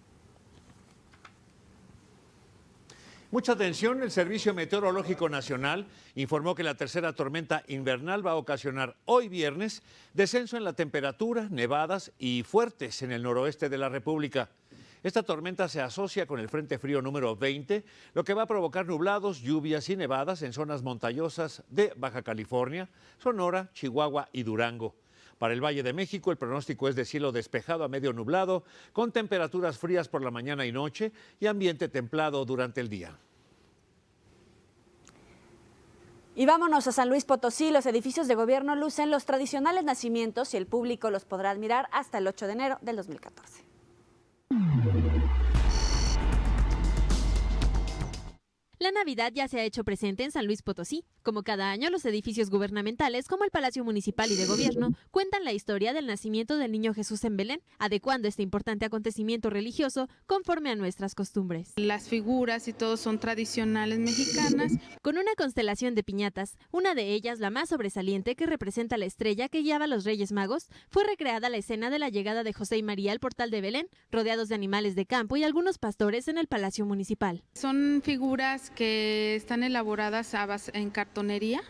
Mucha atención, el Servicio Meteorológico Nacional informó que la tercera tormenta invernal va a ocasionar hoy viernes descenso en la temperatura, nevadas y fuertes en el noroeste de la República. Esta tormenta se asocia con el Frente Frío número 20, lo que va a provocar nublados, lluvias y nevadas en zonas montañosas de Baja California, Sonora, Chihuahua y Durango. Para el Valle de México, el pronóstico es de cielo despejado a medio nublado, con temperaturas frías por la mañana y noche y ambiente templado durante el día. Y vámonos a San Luis Potosí. Los edificios de gobierno lucen los tradicionales nacimientos y el público los podrá admirar hasta el 8 de enero del 2014. La Navidad ya se ha hecho presente en San Luis Potosí. Como cada año, los edificios gubernamentales, como el Palacio Municipal y de Gobierno, cuentan la historia del nacimiento del Niño Jesús en Belén, adecuando este importante acontecimiento religioso conforme a nuestras costumbres. Las figuras y todo son tradicionales mexicanas. Con una constelación de piñatas, una de ellas, la más sobresaliente, que representa la estrella que guiaba a los Reyes Magos, fue recreada la escena de la llegada de José y María al portal de Belén, rodeados de animales de campo y algunos pastores en el Palacio Municipal. Son figuras que están elaboradas en cartonería,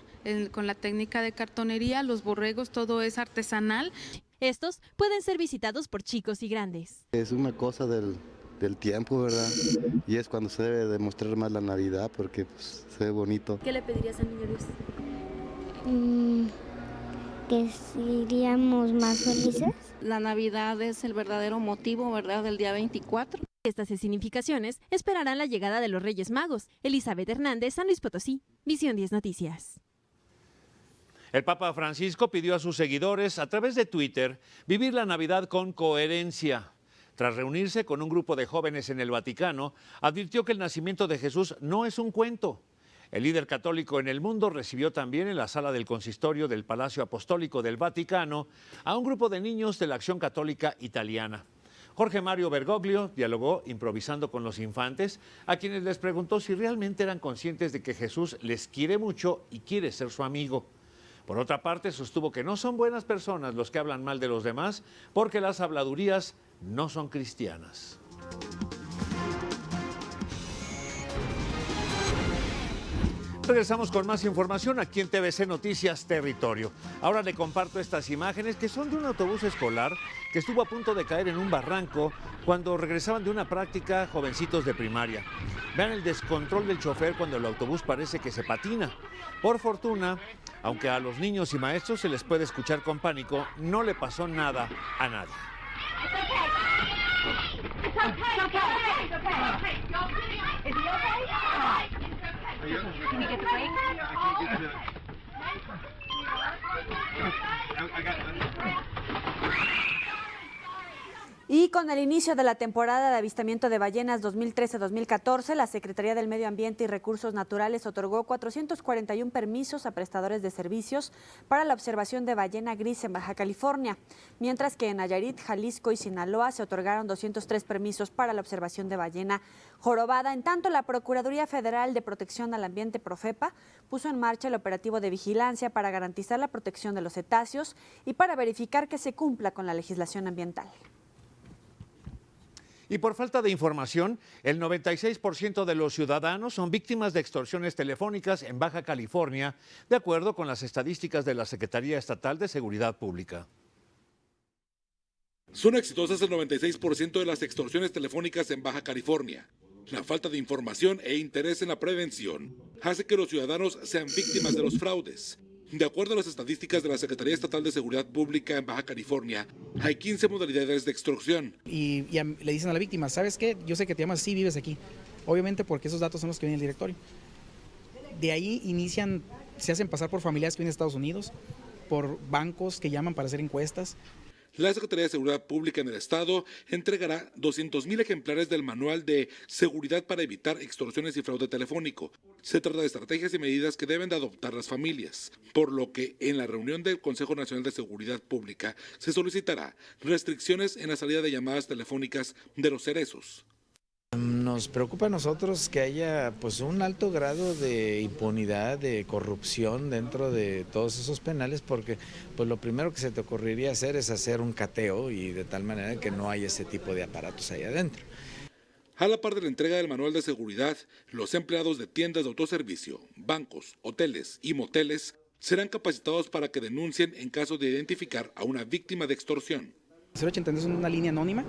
con la técnica de cartonería, los borregos, todo es artesanal. Estos pueden ser visitados por chicos y grandes. Es una cosa del tiempo, ¿verdad? Y es cuando se debe demostrar más la Navidad porque pues, se ve bonito. ¿Qué le pedirías al Niño Dios? Que seríamos más felices. La Navidad es el verdadero motivo, ¿verdad?, del día 24. Estas escenificaciones esperarán la llegada de los Reyes Magos. Elizabeth Hernández, San Luis Potosí, Visión 10 Noticias. El Papa Francisco pidió a sus seguidores a través de Twitter vivir la Navidad con coherencia. Tras reunirse con un grupo de jóvenes en el Vaticano, advirtió que el nacimiento de Jesús no es un cuento. El líder católico en el mundo recibió también en la sala del consistorio del Palacio Apostólico del Vaticano a un grupo de niños de la Acción Católica Italiana. Jorge Mario Bergoglio dialogó improvisando con los infantes, a quienes les preguntó si realmente eran conscientes de que Jesús les quiere mucho y quiere ser su amigo. Por otra parte, sostuvo que no son buenas personas los que hablan mal de los demás, porque las habladurías no son cristianas. Regresamos con más información aquí en TVC Noticias Territorio. Ahora le comparto estas imágenes que son de un autobús escolar que estuvo a punto de caer en un barranco cuando regresaban de una práctica jovencitos de primaria. Vean el descontrol del chofer cuando el autobús parece que se patina. Por fortuna, aunque a los niños y maestros se les puede escuchar con pánico, no le pasó nada a nadie. Y con el inicio de la temporada de avistamiento de ballenas 2013-2014, la Secretaría del Medio Ambiente y Recursos Naturales otorgó 441 permisos a prestadores de servicios para la observación de ballena gris en Baja California, mientras que en Nayarit, Jalisco y Sinaloa se otorgaron 203 permisos para la observación de ballena jorobada. En tanto, la Procuraduría Federal de Protección al Ambiente, Profepa, puso en marcha el operativo de vigilancia para garantizar la protección de los cetáceos y para verificar que se cumpla con la legislación ambiental. Y por falta de información, el 96% de los ciudadanos son víctimas de extorsiones telefónicas en Baja California, de acuerdo con las estadísticas de la Secretaría Estatal de Seguridad Pública. Son exitosas el 96% de las extorsiones telefónicas en Baja California. La falta de información e interés en la prevención hace que los ciudadanos sean víctimas de los fraudes. De acuerdo a las estadísticas de la Secretaría Estatal de Seguridad Pública en Baja California, hay 15 modalidades de extorsión. Y le dicen a la víctima, ¿sabes qué? Yo sé que te llamas así, vives aquí. Obviamente porque esos datos son los que vienen del directorio. De ahí se hacen pasar por familiares que vienen de Estados Unidos, por bancos que llaman para hacer encuestas. La Secretaría de Seguridad Pública en el Estado entregará 200,000 ejemplares del Manual de Seguridad para evitar extorsiones y fraude telefónico. Se trata de estrategias y medidas que deben de adoptar las familias, por lo que en la reunión del Consejo Nacional de Seguridad Pública se solicitará restricciones en la salida de llamadas telefónicas de los cerezos. Nos preocupa a nosotros que haya pues un alto grado de impunidad, de corrupción dentro de todos esos penales, porque pues lo primero que se te ocurriría hacer es hacer un cateo y de tal manera que no haya ese tipo de aparatos ahí adentro. A la par de la entrega del manual de seguridad, los empleados de tiendas de autoservicio, bancos, hoteles y moteles serán capacitados para que denuncien en caso de identificar a una víctima de extorsión. 083 es una línea anónima.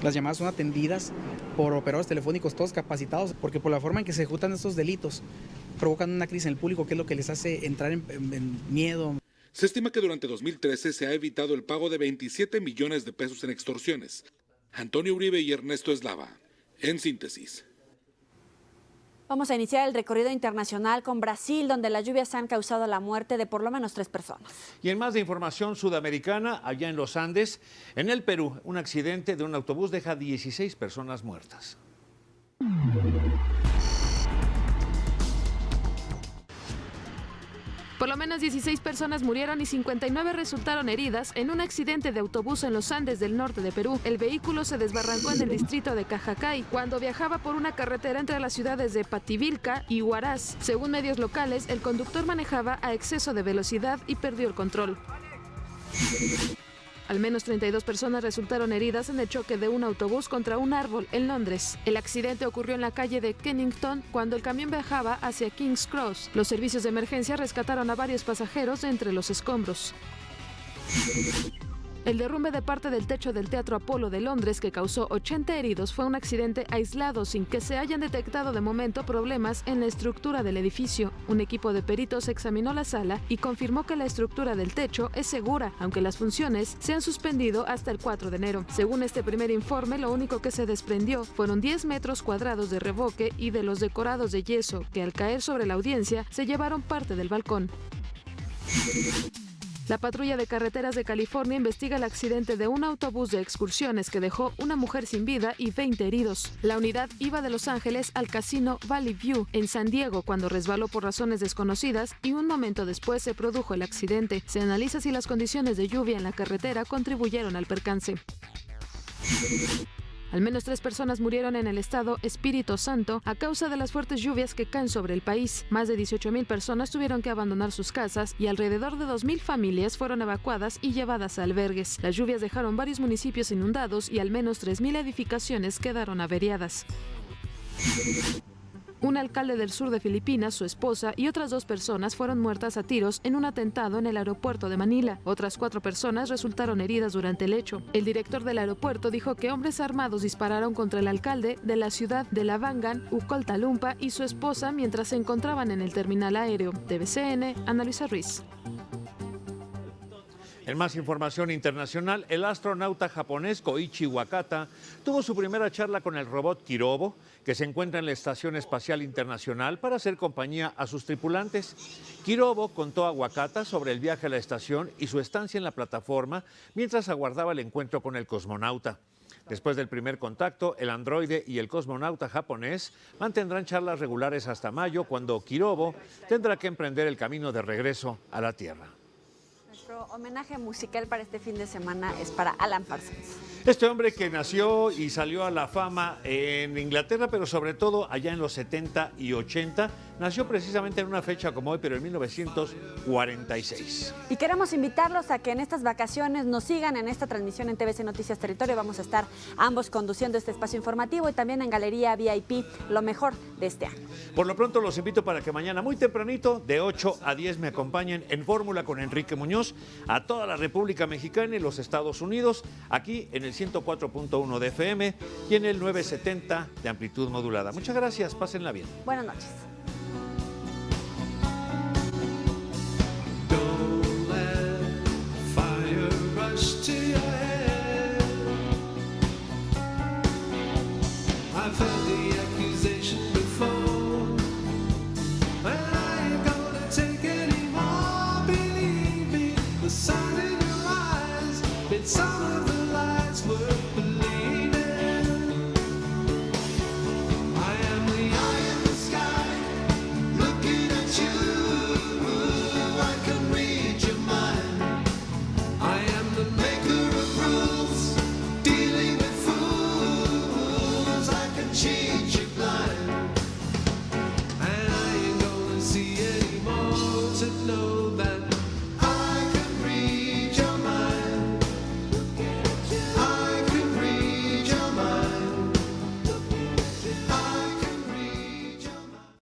Las llamadas son atendidas por operadores telefónicos, todos capacitados, porque por la forma en que se ejecutan estos delitos, provocan una crisis en el público, que es lo que les hace entrar en miedo. Se estima que durante 2013 se ha evitado el pago de 27 millones de pesos en extorsiones. Antonio Uribe y Ernesto Eslava, en síntesis. Vamos a iniciar el recorrido internacional con Brasil, donde las lluvias han causado la muerte de por lo menos 3 personas. Y en más de información sudamericana, allá en los Andes, en el Perú, un accidente de un autobús deja 16 personas muertas. Por lo menos 16 personas murieron y 59 resultaron heridas en un accidente de autobús en los Andes del norte de Perú. El vehículo se desbarrancó en el distrito de Cajacay cuando viajaba por una carretera entre las ciudades de Pativilca y Huaraz. Según medios locales, el conductor manejaba a exceso de velocidad y perdió el control. Al menos 32 personas resultaron heridas en el choque de un autobús contra un árbol en Londres. El accidente ocurrió en la calle de Kennington cuando el camión viajaba hacia King's Cross. Los servicios de emergencia rescataron a varios pasajeros de entre los escombros. El derrumbe de parte del techo del Teatro Apolo de Londres, que causó 80 heridos, fue un accidente aislado sin que se hayan detectado de momento problemas en la estructura del edificio. Un equipo de peritos examinó la sala y confirmó que la estructura del techo es segura, aunque las funciones se han suspendido hasta el 4 de enero. Según este primer informe, lo único que se desprendió fueron 10 metros cuadrados de revoque y de los decorados de yeso, que al caer sobre la audiencia se llevaron parte del balcón. La patrulla de carreteras de California investiga el accidente de un autobús de excursiones que dejó una mujer sin vida y 20 heridos. La unidad iba de Los Ángeles al casino Valley View en San Diego cuando resbaló por razones desconocidas y un momento después se produjo el accidente. Se analiza si las condiciones de lluvia en la carretera contribuyeron al percance. Al menos 3 personas murieron en el estado Espíritu Santo a causa de las fuertes lluvias que caen sobre el país. Más de 18,000 personas tuvieron que abandonar sus casas y alrededor de 2,000 familias fueron evacuadas y llevadas a albergues. Las lluvias dejaron varios municipios inundados y al menos 3,000 edificaciones quedaron averiadas. Un alcalde del sur de Filipinas, su esposa y otras 2 personas fueron muertas a tiros en un atentado en el aeropuerto de Manila. Otras 4 personas resultaron heridas durante el hecho. El director del aeropuerto dijo que hombres armados dispararon contra el alcalde de la ciudad de Labangan, Ucoltalumpa, y su esposa mientras se encontraban en el terminal aéreo. TVCN, Ana Luisa Ruiz. En más información internacional, el astronauta japonés Koichi Wakata tuvo su primera charla con el robot Kirobo, que se encuentra en la Estación Espacial Internacional para hacer compañía a sus tripulantes. Kirobo contó a Wakata sobre el viaje a la estación y su estancia en la plataforma mientras aguardaba el encuentro con el cosmonauta. Después del primer contacto, el androide y el cosmonauta japonés mantendrán charlas regulares hasta mayo, cuando Kirobo tendrá que emprender el camino de regreso a la Tierra. Nuestro homenaje musical para este fin de semana es para Alan Parsons. Este hombre que nació y salió a la fama en Inglaterra, pero sobre todo allá en los 70 y 80, nació precisamente en una fecha como hoy, pero en 1946. Y queremos invitarlos a que en estas vacaciones nos sigan en esta transmisión en TVC Noticias Territorio. Vamos a estar ambos conduciendo este espacio informativo y también en Galería VIP, lo mejor de este año. Por lo pronto los invito para que mañana muy tempranito, de 8 a 10, me acompañen en Fórmula con Enrique Muñoz a toda la República Mexicana y los Estados Unidos, aquí en el 104.1 de FM y en el 970 de amplitud modulada. Muchas gracias, pásenla bien. Buenas noches.